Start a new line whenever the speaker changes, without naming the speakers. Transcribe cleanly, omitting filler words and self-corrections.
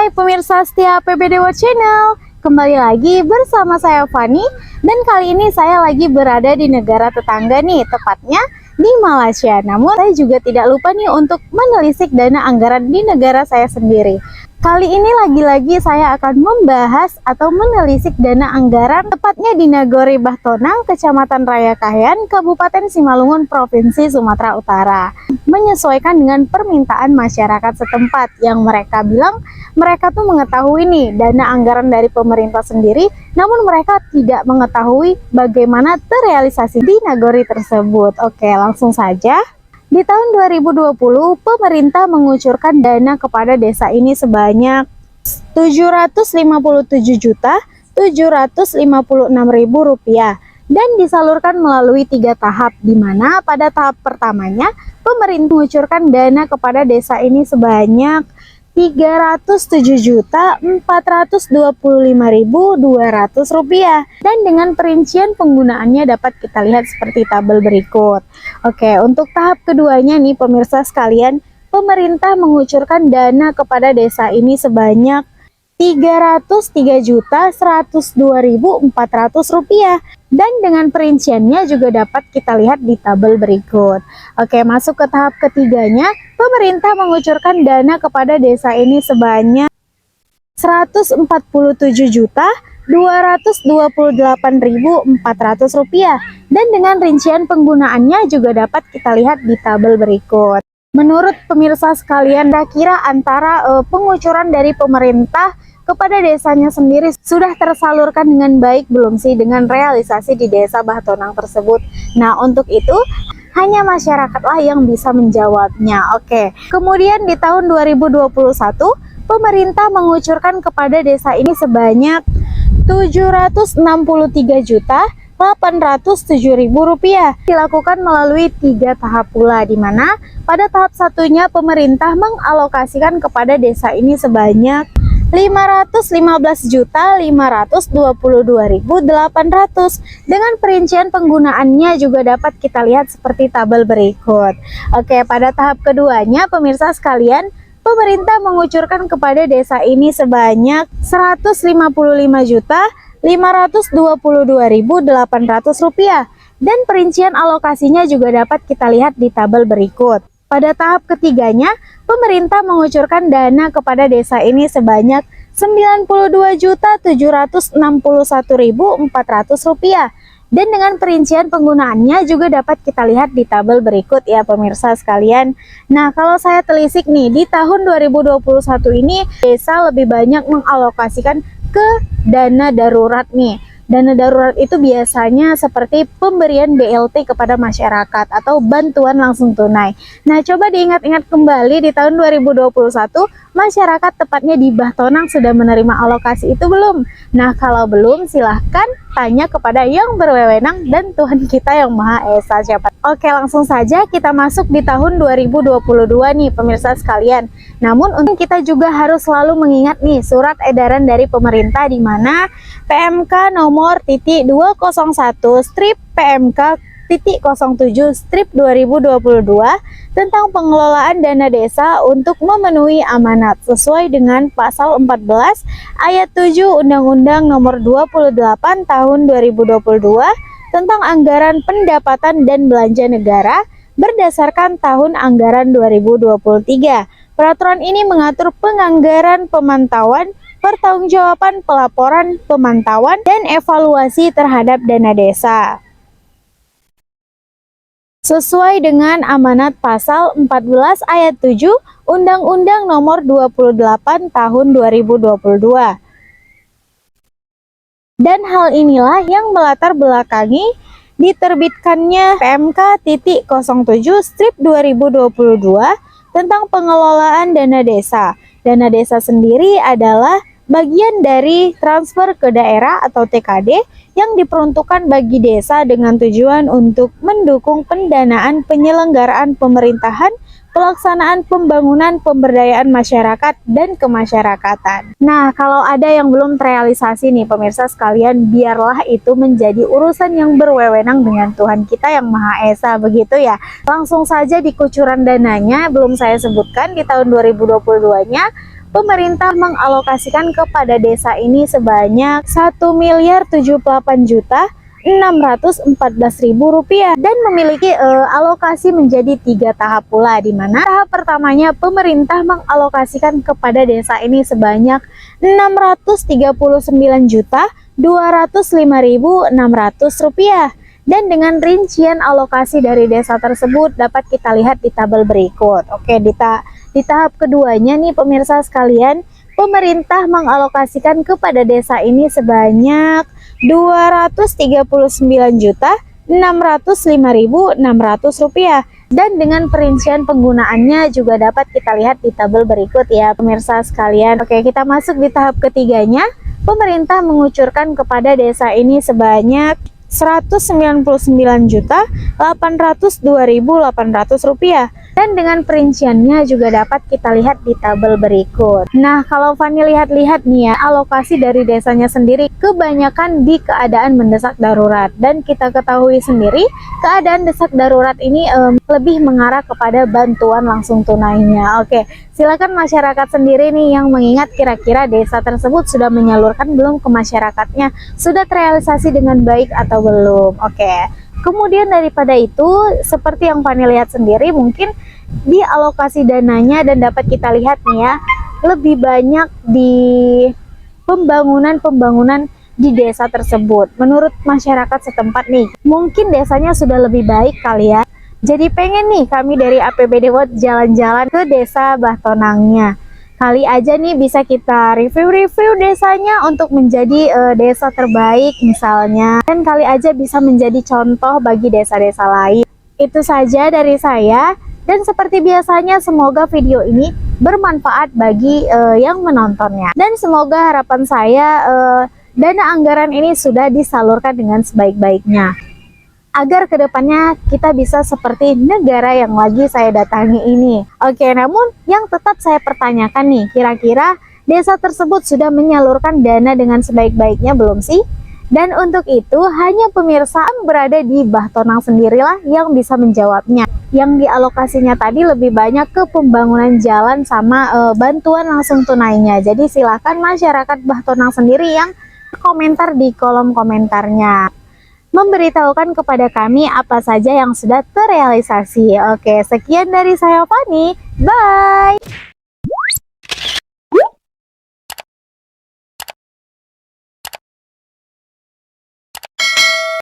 Hai pemirsa setia PBDWO Channel, kembali lagi bersama saya Fani. Dan kali ini saya lagi berada di negara tetangga nih, tepatnya di Malaysia. Namun saya juga tidak lupa nih untuk menelisik dana anggaran di negara saya sendiri. Kali ini lagi-lagi saya akan membahas atau menelisik dana anggaran tepatnya di Nagori Bahtonang, Kecamatan Raya Kahayan, Kabupaten Simalungun, Provinsi Sumatera Utara. Menyesuaikan dengan permintaan masyarakat setempat yang mereka bilang mereka tuh mengetahui nih dana anggaran dari pemerintah sendiri, namun mereka tidak mengetahui bagaimana terrealisasi di Nagori tersebut. Oke, langsung saja. Di tahun 2020, pemerintah mengucurkan dana kepada desa ini sebanyak Rp757.756.000 dan disalurkan melalui 3 tahap, di mana pada tahap pertamanya pemerintah mengucurkan dana kepada desa ini sebanyak Rp307.425.200 dan dengan perincian penggunaannya dapat kita lihat seperti tabel berikut. Oke, untuk tahap keduanya nih pemirsa sekalian, pemerintah mengucurkan dana kepada desa ini sebanyak Rp303.102.400 dan dengan perinciannya juga dapat kita lihat di tabel berikut. Oke, masuk ke tahap ketiganya, pemerintah mengucurkan dana kepada desa ini sebanyak Rp147.228.400 dan dengan rincian penggunaannya juga dapat kita lihat di tabel berikut. Menurut pemirsa sekalian, kira-kira antara pengucuran dari pemerintah kepada desanya sendiri sudah tersalurkan dengan baik belum sih dengan realisasi di desa Bahtonang tersebut? Nah, untuk itu hanya masyarakatlah yang bisa menjawabnya. Oke. Kemudian di tahun 2021, pemerintah mengucurkan kepada desa ini sebanyak Rp763.807.000 dilakukan melalui 3 tahap pula, di mana pada tahap satunya pemerintah mengalokasikan kepada desa ini sebanyak Rp515.522.800 dengan perincian penggunaannya juga dapat kita lihat seperti tabel berikut. Oke, pada tahap keduanya pemirsa sekalian, pemerintah mengucurkan kepada desa ini sebanyak Rp155.522.800 dan perincian alokasinya juga dapat kita lihat di tabel berikut. Pada tahap ketiganya, pemerintah mengucurkan dana kepada desa ini sebanyak Rp92.761.400 dan dengan perincian penggunaannya juga dapat kita lihat di tabel berikut ya pemirsa sekalian. Nah, kalau saya telisik nih, di tahun 2021 ini desa lebih banyak mengalokasikan ke dana darurat nih. Dana darurat itu biasanya seperti pemberian BLT kepada masyarakat atau bantuan langsung tunai. Nah, coba diingat-ingat kembali di tahun 2021, masyarakat tepatnya di Bahtonang sudah menerima alokasi itu belum? Nah, kalau belum silahkan tanya kepada yang berwenang dan Tuhan kita yang Maha Esa siapa. Oke, langsung saja kita masuk di tahun 2022 nih pemirsa sekalian. Namun untuk kita juga harus selalu mengingat nih surat edaran dari pemerintah di mana PMK nomor /201 strip PMK /07 strip 2022 tentang pengelolaan dana desa untuk memenuhi amanat sesuai dengan pasal 14 ayat 7 Undang-Undang nomor 28 tahun 2022 tentang anggaran pendapatan dan belanja negara berdasarkan tahun anggaran 2023. Peraturan ini mengatur penganggaran, pemantauan, pertanggungjawaban, pelaporan, pemantauan, dan evaluasi terhadap dana desa sesuai dengan amanat pasal 14 ayat 7 Undang-Undang nomor 28 tahun 2022. Dan hal inilah yang melatar belakangi diterbitkannya PMK /07 strip 2022 tentang pengelolaan dana desa. Dana desa sendiri adalah bagian dari transfer ke daerah atau TKD yang diperuntukkan bagi desa dengan tujuan untuk mendukung pendanaan penyelenggaraan pemerintahan, pelaksanaan pembangunan pemberdayaan masyarakat dan kemasyarakatan. Nah, kalau ada yang belum terrealisasi nih pemirsa sekalian, biarlah itu menjadi urusan yang berwewenang dengan Tuhan kita yang Maha Esa, begitu ya. Langsung saja di kucuran dananya belum saya sebutkan di tahun 2022-nya pemerintah mengalokasikan kepada desa ini sebanyak 1.078.614.000 rupiah dan memiliki alokasi menjadi 3 tahap pula, di mana tahap pertamanya pemerintah mengalokasikan kepada desa ini sebanyak 639.205.600 rupiah. Dan dengan rincian alokasi dari desa tersebut dapat kita lihat di tabel berikut. Oke, di tahap keduanya nih pemirsa sekalian, pemerintah mengalokasikan kepada desa ini sebanyak 239.605.600 rupiah. Dan dengan perincian penggunaannya juga dapat kita lihat di tabel berikut ya pemirsa sekalian. Oke, kita masuk di tahap ketiganya. Pemerintah mengucurkan kepada desa ini sebanyak 199.802.800 rupiah. Dan dengan perinciannya juga dapat kita lihat di tabel berikut. Nah, kalau Fani lihat-lihat nih ya, alokasi dari desanya sendiri kebanyakan di keadaan mendesak darurat. Dan kita ketahui sendiri, keadaan desak darurat ini lebih mengarah kepada bantuan langsung tunainya. Oke, silakan masyarakat sendiri nih yang mengingat kira-kira desa tersebut sudah menyalurkan belum ke masyarakatnya, sudah terrealisasi dengan baik atau belum. Oke. Kemudian daripada itu, seperti yang Fani lihat sendiri, mungkin di alokasi dananya dan dapat kita lihat nih ya, lebih banyak di pembangunan di desa tersebut. Menurut masyarakat setempat nih, mungkin desanya sudah lebih baik kali ya. Jadi pengen nih kami dari APBD World jalan-jalan ke desa Bahtonangnya. Kali aja nih bisa kita review-review desanya untuk menjadi desa terbaik misalnya. Dan kali aja bisa menjadi contoh bagi desa-desa lain. Itu saja dari saya. Dan seperti biasanya semoga video ini bermanfaat bagi yang menontonnya. Dan semoga harapan saya dana anggaran ini sudah disalurkan dengan sebaik-baiknya, agar kedepannya kita bisa seperti negara yang lagi saya datangi ini. Oke, namun yang tetap saya pertanyakan nih, kira-kira desa tersebut sudah menyalurkan dana dengan sebaik-baiknya belum sih? Dan untuk itu hanya pemirsa yang berada di Bahtonang sendirilah yang bisa menjawabnya. Yang dialokasinya tadi lebih banyak ke pembangunan jalan sama bantuan langsung tunainya. Jadi silakan masyarakat Bahtonang sendiri yang komentar di kolom komentarnya, memberitahukan kepada kami apa saja yang sudah terrealisasi. Oke, sekian dari saya Fani. Bye.